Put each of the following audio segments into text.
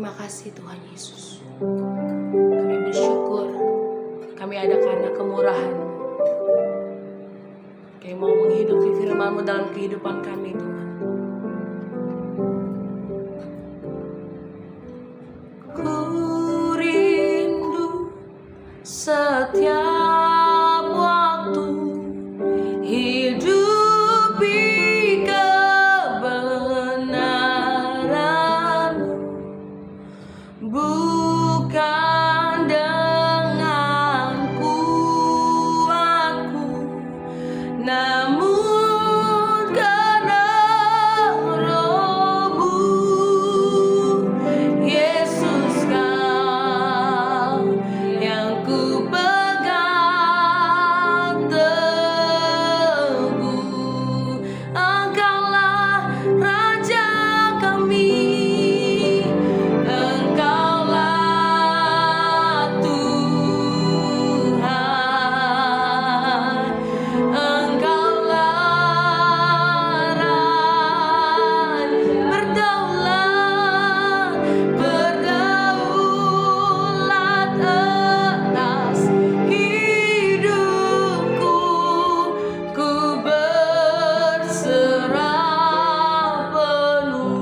Terima kasih Tuhan Yesus. Kami bersyukur kami ada karena kemurahan-Mu. Kami mau menghidupi firman-Mu dalam kehidupan kami Tuhan. Ku rindu setiap waktu hidupi kebenaran-Mu, bukan dengan kuatku, namun karena Roh-Mu. Yesus, Kau yang ku pegang teguh. Engkaulah Raja kami, Engkaulah Tuhan, Engkaulah Raja, berdaulat, berdaulat atas hidupku. Ku berserah penuh.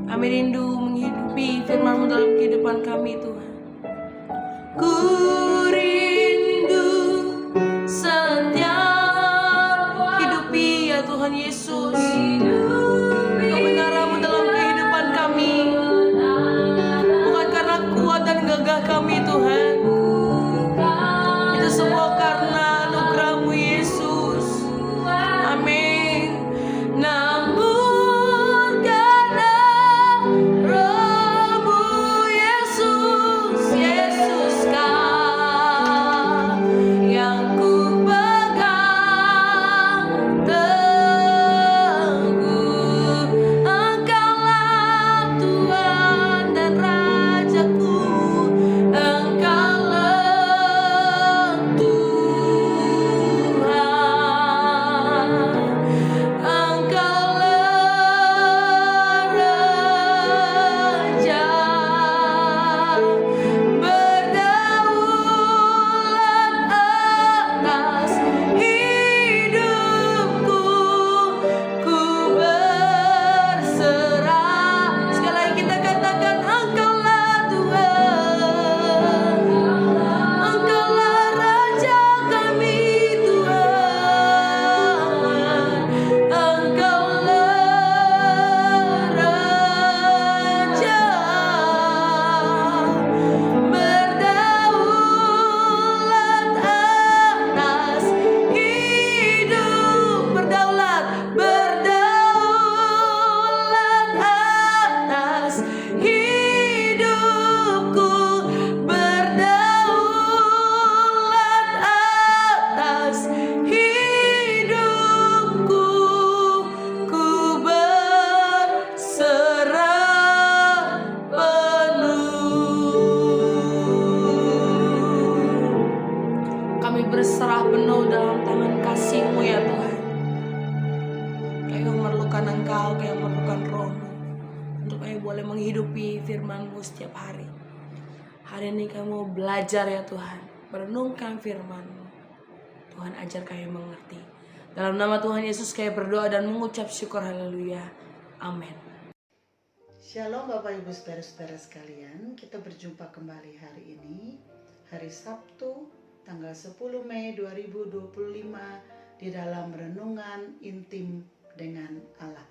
Kami rindu menghidupi firman-Mu dalam kehidupan kami Tuhan. Ku rindu setiap hidupi ya Tuhan Yesus kebenaran-Mu dalam kehidupan kami, bukan karena kuat dan gagah kami Tuhan. Itu semua karena anugerah-Mu Yesus. Amin. Namun karena Roh-Mu Yesus, Yesus Kau yang ku pegang teguh. Engkaulah Tuhan dan Rajaku, Engkaulah Tuhan, Engkaulah Raja, berdaulat atas hidupku. Ku berserah. Sekali lagi kita katakan, Engkaulah Tuhan, Engkaulah Raja kami Tuhan, Engkaulah Raja, berdaulat atas hidup, berdaulat, berdaulat atas hidupku, berdaulat atas hidupku. Ku berserah penuh. Kami berserah penuh dalam tangan kasih-Mu ya Tuhan. Kami memerlukan Engkau, kami memerlukan Roh-Mu untuk kami boleh menghidupi firman-Mu setiap hari. Hari ini kami mau belajar ya Tuhan, merenungkan firman-Mu. Tuhan ajar kami mengerti. Dalam nama Tuhan Yesus kami berdoa dan mengucap syukur, haleluya. Amin. Shalom Bapak Ibu Saudara-saudara sekalian, kita berjumpa kembali hari ini, hari Sabtu, tanggal 10 Mei 2025 di dalam Renungan Intim dengan Allah.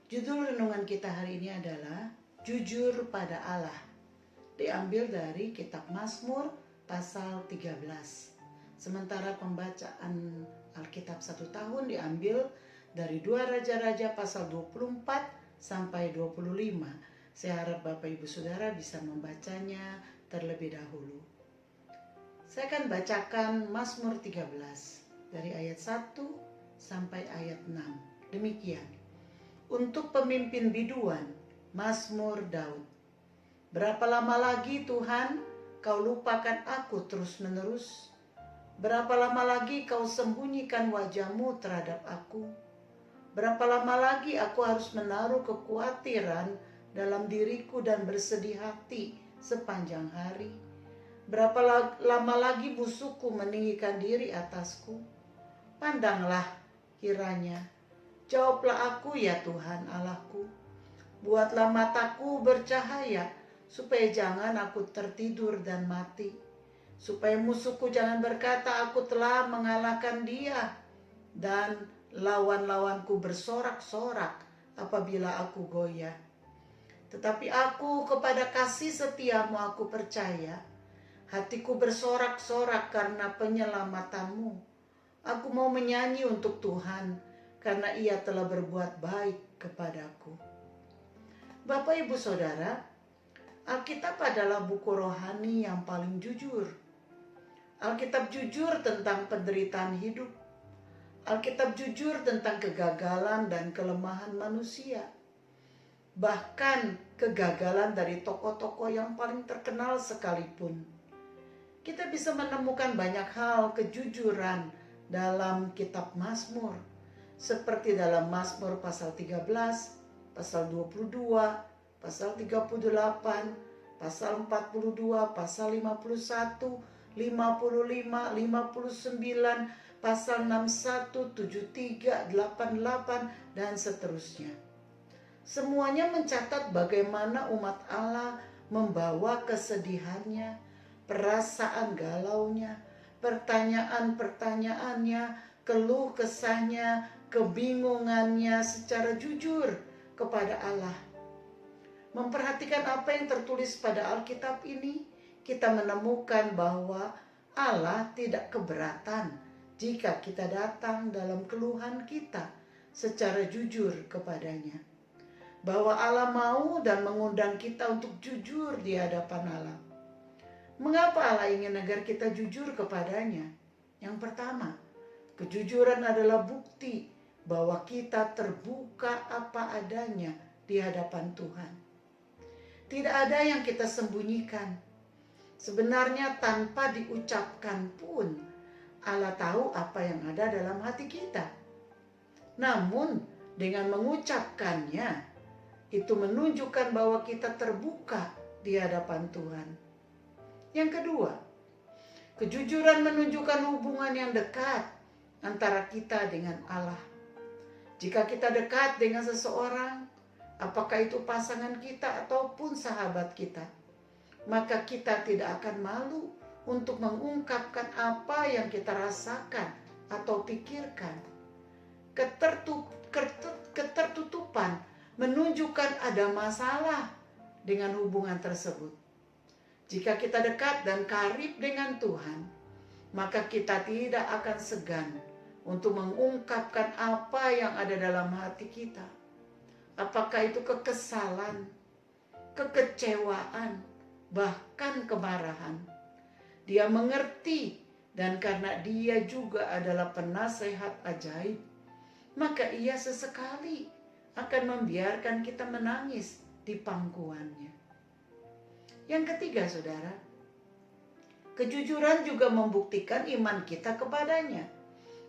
Judul renungan kita hari ini adalah Jujur pada Allah, diambil dari kitab Mazmur pasal 13. Sementara pembacaan Alkitab 1 tahun diambil dari 2 Raja-Raja pasal 24 sampai 25. Saya harap Bapak Ibu Saudara bisa membacanya terlebih dahulu. Saya akan bacakan Mazmur 13 dari ayat 1 sampai ayat 6. Demikian. Untuk pemimpin biduan, Mazmur Daud. Berapa lama lagi Tuhan Kau lupakan aku terus-menerus? Berapa lama lagi Kau sembunyikan wajah-Mu terhadap aku? Berapa lama lagi aku harus menaruh kekhawatiran dalam diriku dan bersedih hati sepanjang hari? Berapa lama lagi musuhku meninggikan diri atasku? Pandanglah kiranya, jawablah aku ya Tuhan Allahku. Buatlah mataku bercahaya, supaya jangan aku tertidur dan mati. Supaya musuhku jangan berkata aku telah mengalahkan dia, dan lawan-lawanku bersorak-sorak apabila aku goyah. Tetapi aku kepada kasih setiamu aku percaya. Hatiku bersorak-sorak karena penyelamatanmu. Aku mau menyanyi untuk Tuhan, karena Ia telah berbuat baik kepadaku. Bapak, Ibu, Saudara, Alkitab adalah buku rohani yang paling jujur. Alkitab jujur tentang penderitaan hidup. Alkitab jujur tentang kegagalan dan kelemahan manusia. Bahkan kegagalan dari tokoh-tokoh yang paling terkenal sekalipun. Kita bisa menemukan banyak hal kejujuran dalam kitab Mazmur. Seperti dalam Mazmur pasal 13, pasal 22, pasal 38, pasal 42, pasal 51, 55, 59, pasal 61, 73, 88, dan seterusnya. Semuanya mencatat bagaimana umat Allah membawa kesedihannya, perasaan galaunya, pertanyaan-pertanyaannya, keluh kesahnya, kebingungannya secara jujur kepada Allah. Memperhatikan apa yang tertulis pada Alkitab ini, kita menemukan bahwa Allah tidak keberatan jika kita datang dalam keluhan kita secara jujur kepadanya. Bahwa Allah mau dan mengundang kita untuk jujur di hadapan Allah. Mengapa Allah ingin agar kita jujur kepadanya? Yang pertama, kejujuran adalah bukti bahwa kita terbuka apa adanya di hadapan Tuhan. Tidak ada yang kita sembunyikan. Sebenarnya tanpa diucapkan pun, Allah tahu apa yang ada dalam hati kita. Namun dengan mengucapkannya, itu menunjukkan bahwa kita terbuka di hadapan Tuhan. Yang kedua, kejujuran menunjukkan hubungan yang dekat antara kita dengan Allah. Jika kita dekat dengan seseorang, apakah itu pasangan kita ataupun sahabat kita, maka kita tidak akan malu untuk mengungkapkan apa yang kita rasakan atau pikirkan. Ketertutupan menunjukkan ada masalah dengan hubungan tersebut. Jika kita dekat dan karib dengan Tuhan, maka kita tidak akan segan untuk mengungkapkan apa yang ada dalam hati kita. Apakah itu kekesalan, kekecewaan, bahkan kemarahan. Dia mengerti, dan karena Dia juga adalah penasehat ajaib, maka Ia sesekali akan membiarkan kita menangis di pangkuannya. Yang ketiga, saudara, kejujuran juga membuktikan iman kita kepadanya,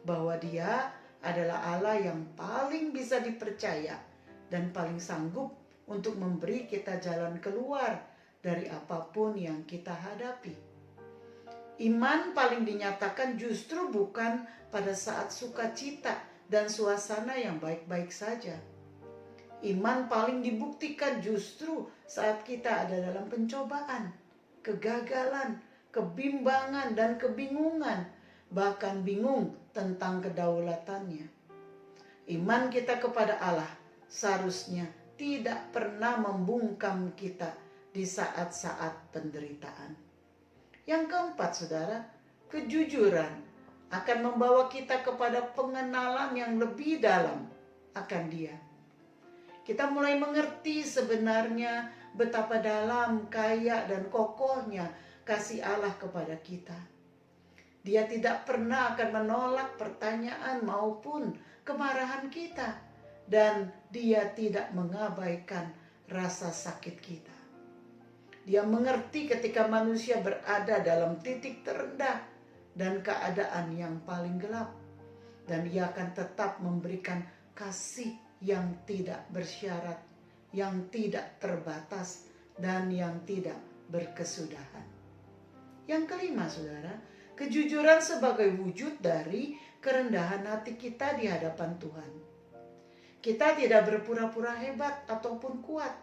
bahwa Dia adalah Allah yang paling bisa dipercaya dan paling sanggup untuk memberi kita jalan keluar dari apapun yang kita hadapi. Iman paling dinyatakan justru bukan pada saat sukacita dan suasana yang baik-baik saja. Iman paling dibuktikan justru saat kita ada dalam pencobaan, kegagalan, kebimbangan, dan kebingungan, bahkan bingung tentang kedaulatannya. Iman kita kepada Allah seharusnya tidak pernah membungkam kita di saat-saat penderitaan. Yang keempat, saudara, kejujuran akan membawa kita kepada pengenalan yang lebih dalam akan Dia. Kita mulai mengerti sebenarnya betapa dalam, kaya, dan kokohnya kasih Allah kepada kita. Dia tidak pernah akan menolak pertanyaan maupun kemarahan kita, dan Dia tidak mengabaikan rasa sakit kita. Dia mengerti ketika manusia berada dalam titik terendah dan keadaan yang paling gelap. Dan Dia akan tetap memberikan kasih yang tidak bersyarat, yang tidak terbatas, dan yang tidak berkesudahan. Yang kelima, saudara, kejujuran sebagai wujud dari kerendahan hati kita di hadapan Tuhan. Kita tidak berpura-pura hebat ataupun kuat,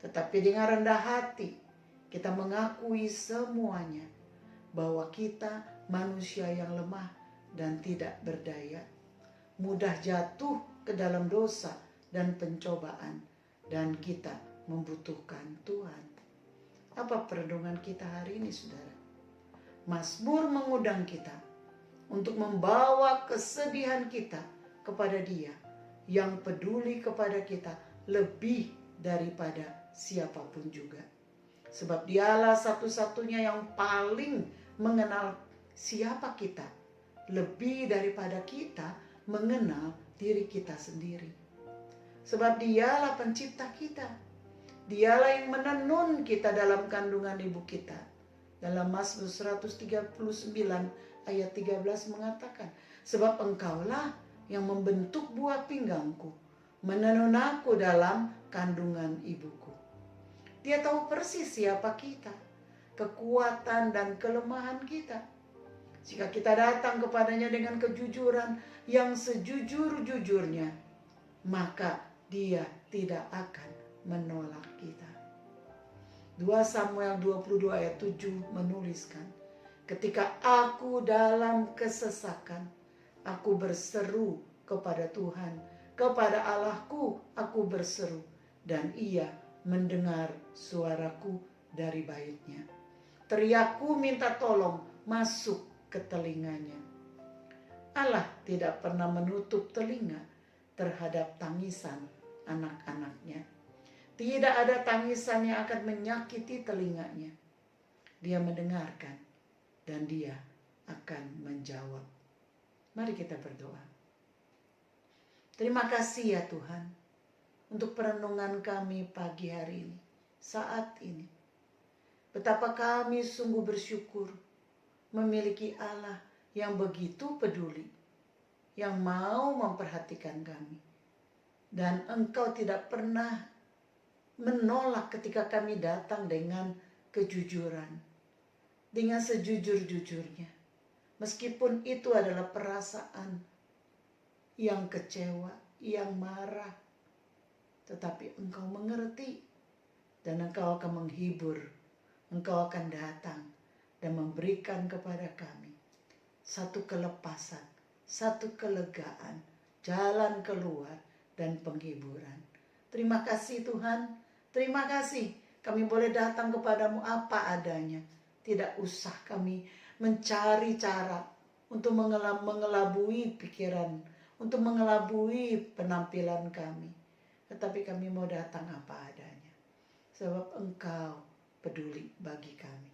tetapi dengan rendah hati kita mengakui semuanya, bahwa kita manusia yang lemah dan tidak berdaya, mudah jatuh ke dalam dosa dan pencobaan, dan kita membutuhkan Tuhan. Apa perenungan kita hari ini, saudara? Mazmur mengundang kita untuk membawa kesedihan kita kepada Dia yang peduli kepada kita lebih daripada siapapun juga. Sebab Dialah satu-satunya yang paling mengenal siapa kita, lebih daripada kita mengenal diri kita sendiri. Sebab Dialah pencipta kita. Dialah yang menenun kita dalam kandungan ibu kita. Dalam Mazmur 139 ayat 13 mengatakan, sebab Engkaulah yang membentuk buah pinggangku, menenun aku dalam kandungan ibuku. Dia tahu persis siapa kita, kekuatan dan kelemahan kita. Jika kita datang kepadanya dengan kejujuran yang sejujur-jujurnya, maka Dia tidak akan menolak kita. 2 Samuel 22 ayat 7 menuliskan, ketika aku dalam kesesakan, aku berseru kepada Tuhan, kepada Allahku aku berseru, dan Ia mendengar suaraku dari baitnya. Teriakku minta tolong masuk ke telinganya. Allah tidak pernah menutup telinga terhadap tangisan anak-anaknya. Tidak ada tangisan yang akan menyakiti telinganya. Dia mendengarkan dan Dia akan menjawab. Mari kita berdoa. Terima kasih ya Tuhan untuk perenungan kami pagi hari ini, saat ini. Betapa kami sungguh bersyukur memiliki Allah yang begitu peduli, yang mau memperhatikan kami. Dan Engkau tidak pernah menolak ketika kami datang dengan kejujuran, dengan sejujur-jujurnya. Meskipun itu adalah perasaan yang kecewa, yang marah, tetapi Engkau mengerti dan Engkau akan menghibur. Engkau akan datang dan memberikan kepada kami satu kelepasan, satu kelegaan, jalan keluar dan penghiburan. Terima kasih Tuhan. Terima kasih kami boleh datang kepadamu apa adanya. Tidak usah kami mencari cara untuk mengelabui pikiran, untuk mengelabui penampilan kami. Tetapi kami mau datang apa adanya. Sebab Engkau peduli bagi kami.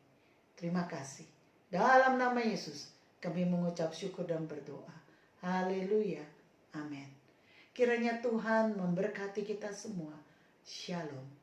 Terima kasih. Dalam nama Yesus kami mengucap syukur dan berdoa. Haleluya. Amin. Kiranya Tuhan memberkati kita semua. Shalom.